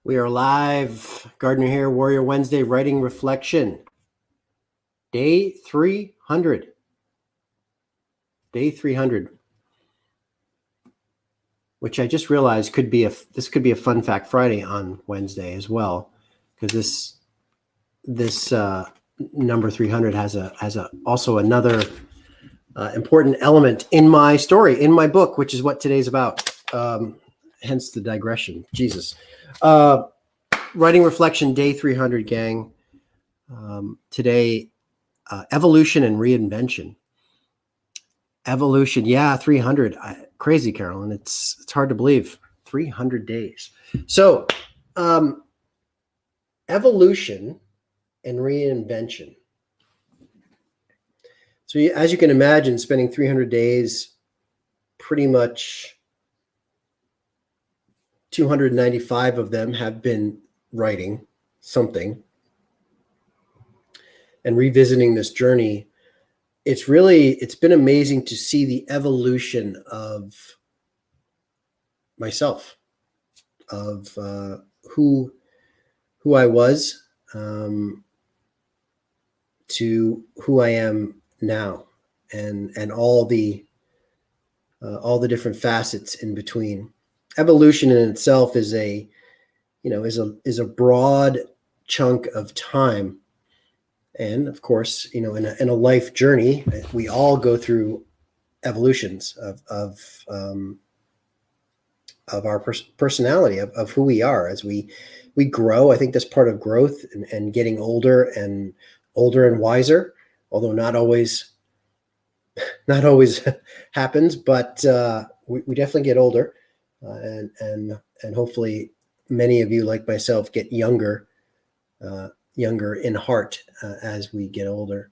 We are live. Gardner here, Warrior Wednesday, Writing Reflection. Day 300. Day 300. Which I just realized this could be a Fun Fact Friday on Wednesday as well, because this number 300 has also another important element in my story, in my book, which is what today's about. Hence the digression. Jesus. Writing Reflection, Day 300, gang. Today, evolution and reinvention. Evolution, yeah, 300. Crazy, Carolyn. It's hard to believe. 300 days. So, evolution and reinvention. So, as you can imagine, spending 300 days, pretty much 295 of them have been writing something and revisiting this journey. It's been amazing to see the evolution of myself, of who I was, to who I am now, and all the different facets in between. Evolution in itself is a broad chunk of time. And of course, in a life journey, we all go through evolutions of our personality, of who we are as we grow. I think that's part of growth and getting older and wiser, although not always happens, but we definitely get older, and hopefully many of you, like myself, get younger in heart as we get older.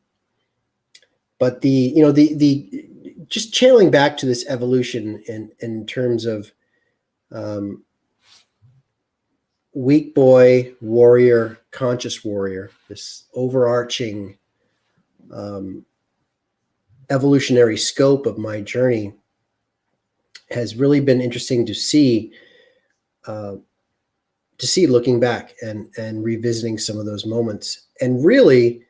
But the just channeling back to this evolution in terms of weak boy, warrior, conscious warrior, this overarching evolutionary scope of my journey has really been interesting to see looking back and revisiting some of those moments, and really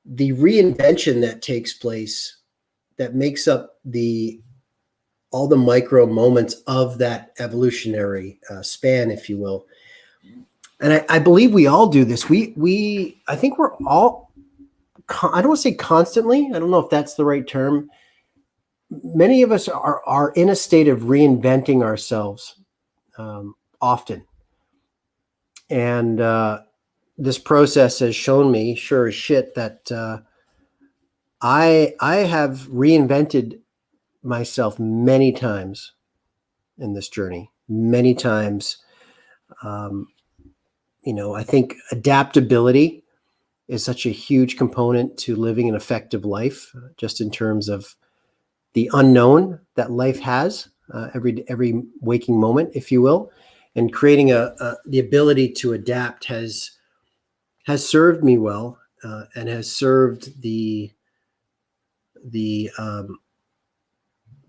the reinvention that takes place that makes up all the micro moments of that evolutionary span, if you will. And I believe we all do this. I think we're all, I don't want to say constantly, I don't know if that's the right term. Many of us are in a state of reinventing ourselves often. And this process has shown me, sure as shit, that I have reinvented myself many times in this journey. Many times. I think adaptability is such a huge component to living an effective life, just in terms of the unknown that life has every waking moment, if you will. And creating the ability to adapt has served me well, and has served the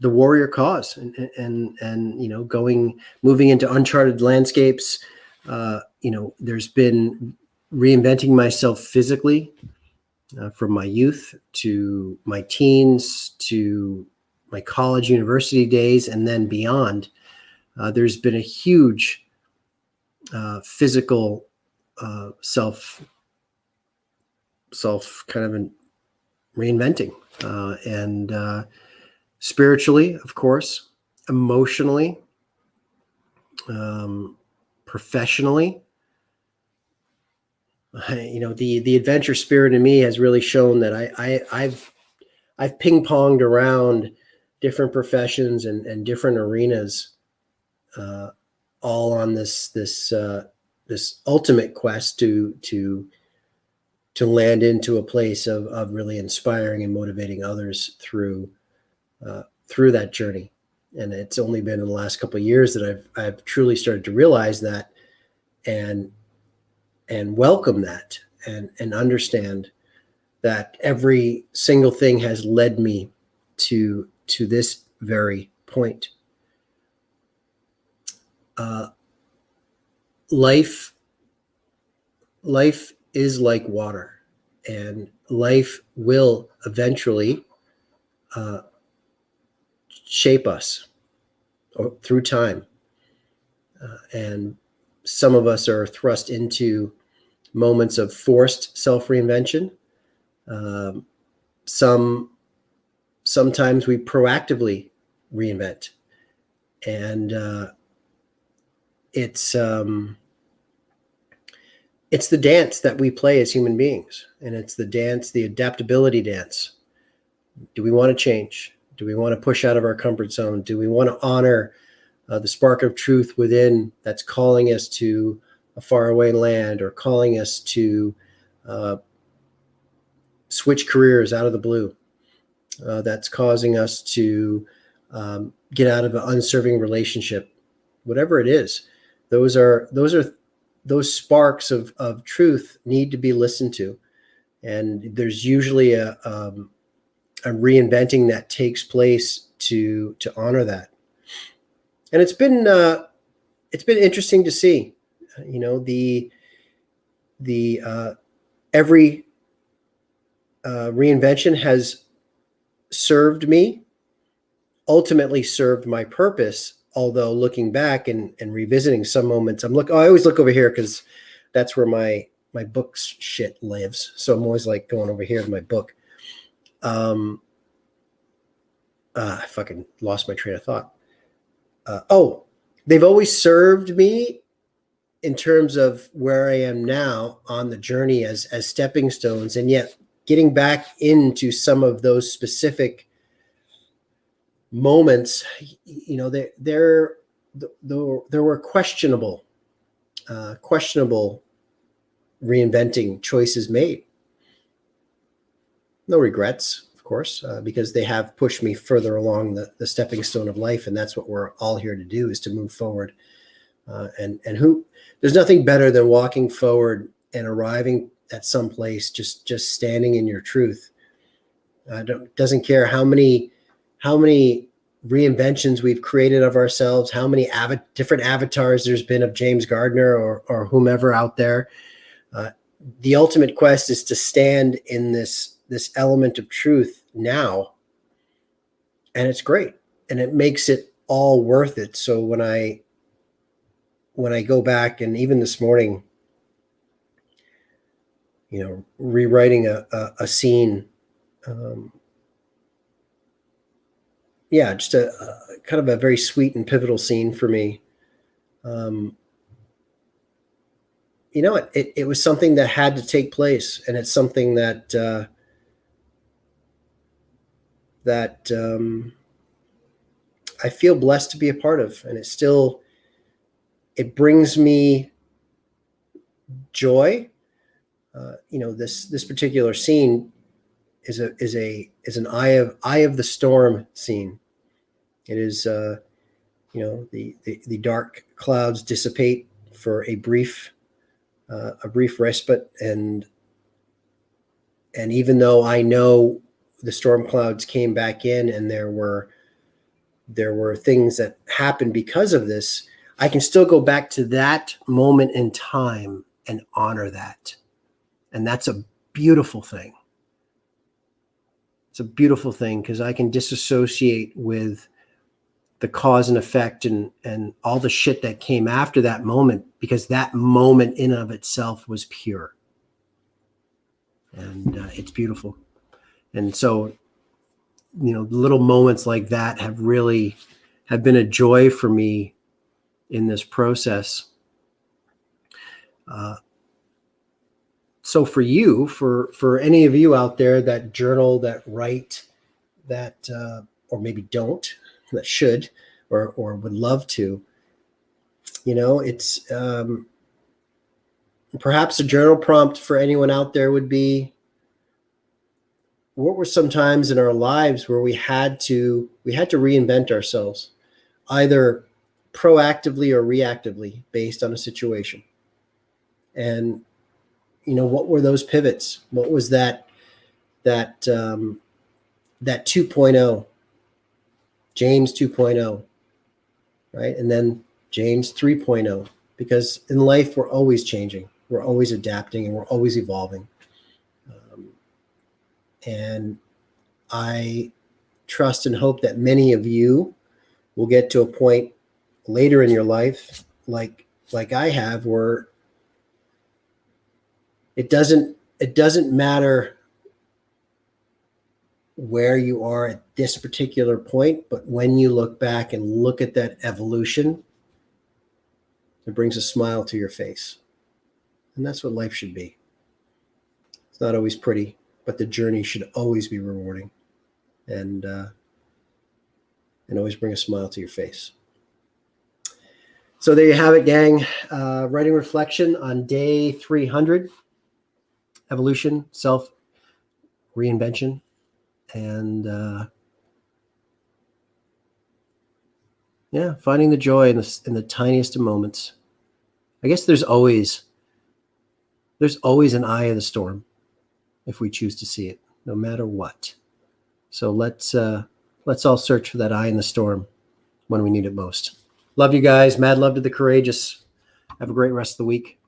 warrior cause, and moving into uncharted landscapes. There's been reinventing myself physically, from my youth to my teens to my college, university days, and then beyond. There's been a huge physical self kind of reinventing, and spiritually, of course, emotionally, professionally. The adventure spirit in me has really shown that I've ping-ponged around different professions and different arenas, all on this ultimate quest to land into a place of really inspiring and motivating others through that journey. And it's only been in the last couple of years that I've truly started to realize that, and welcome that, and understand that every single thing has led me to this very point. life is like water, and life will eventually shape us through time. And some of us are thrust into moments of forced self-reinvention. Sometimes we proactively reinvent, and it's the dance that we play as human beings, and it's the adaptability dance. Do we want to change? Do we want to push out of our comfort zone? Do we want to honor the spark of truth within that's calling us to a faraway land, or calling us to switch careers out of the blue, that's causing us to get out of an unserving relationship, whatever it is. Those sparks of truth need to be listened to, and there's usually a reinventing that takes place to honor that. And it's been interesting to see, the every reinvention has served me, ultimately served my purpose. Although looking back and revisiting some moments, I always look over here because that's where my book's shit lives. So I'm always like going over here to my book. I fucking lost my train of thought. They've always served me in terms of where I am now on the journey as stepping stones, and yet getting back into some of those specific moments, there were questionable reinventing choices made. No regrets, of course, because they have pushed me further along the stepping stone of life, and that's what we're all here to do, is to move forward. And there's nothing better than walking forward and arriving at some place, just standing in your truth. Doesn't care how many reinventions we've created of ourselves, how many different avatars there's been of James Gardner or whomever out there. The ultimate quest is to stand in this element of truth now, and it's great, and it makes it all worth it. So when I go back, and even this morning, rewriting a scene, just a kind of a very sweet and pivotal scene for me. It was something that had to take place, and it's something that I feel blessed to be a part of, and it brings me joy. This particular scene is an eye of the storm scene. It is the dark clouds dissipate for a brief respite, and even though I know the storm clouds came back in, and there were things that happened because of this, I can still go back to that moment in time and honor that. And that's a beautiful thing. It's a beautiful thing, because I can disassociate with the cause and effect and all the shit that came after that moment, because that moment in of itself was pure. And it's beautiful. And so, little moments like that have been a joy for me in this process. So for you, for any of you out there that journal, that write, that or maybe don't, that should or would love to, it's perhaps a journal prompt for anyone out there would be, what were some times in our lives where we had to reinvent ourselves, either proactively or reactively based on a situation? And what were those pivots? What was that 2.0, James 2.0, right? And then James 3.0, because in life, we're always changing. We're always adapting, and we're always evolving. And I trust and hope that many of you will get to a point later in your life, like I have, where it doesn't matter where you are at this particular point, but when you look back and look at that evolution, it brings a smile to your face. And that's what life should be. It's not always pretty, but the journey should always be rewarding, and always bring a smile to your face. So there you have it, gang. Writing reflection on day 300, evolution, self, reinvention, and finding the joy in the tiniest of moments. I guess there's always an eye of the storm if we choose to see it, no matter what. So let's all search for that eye in the storm when we need it most. Love you guys. Mad love to the courageous. Have a great rest of the week.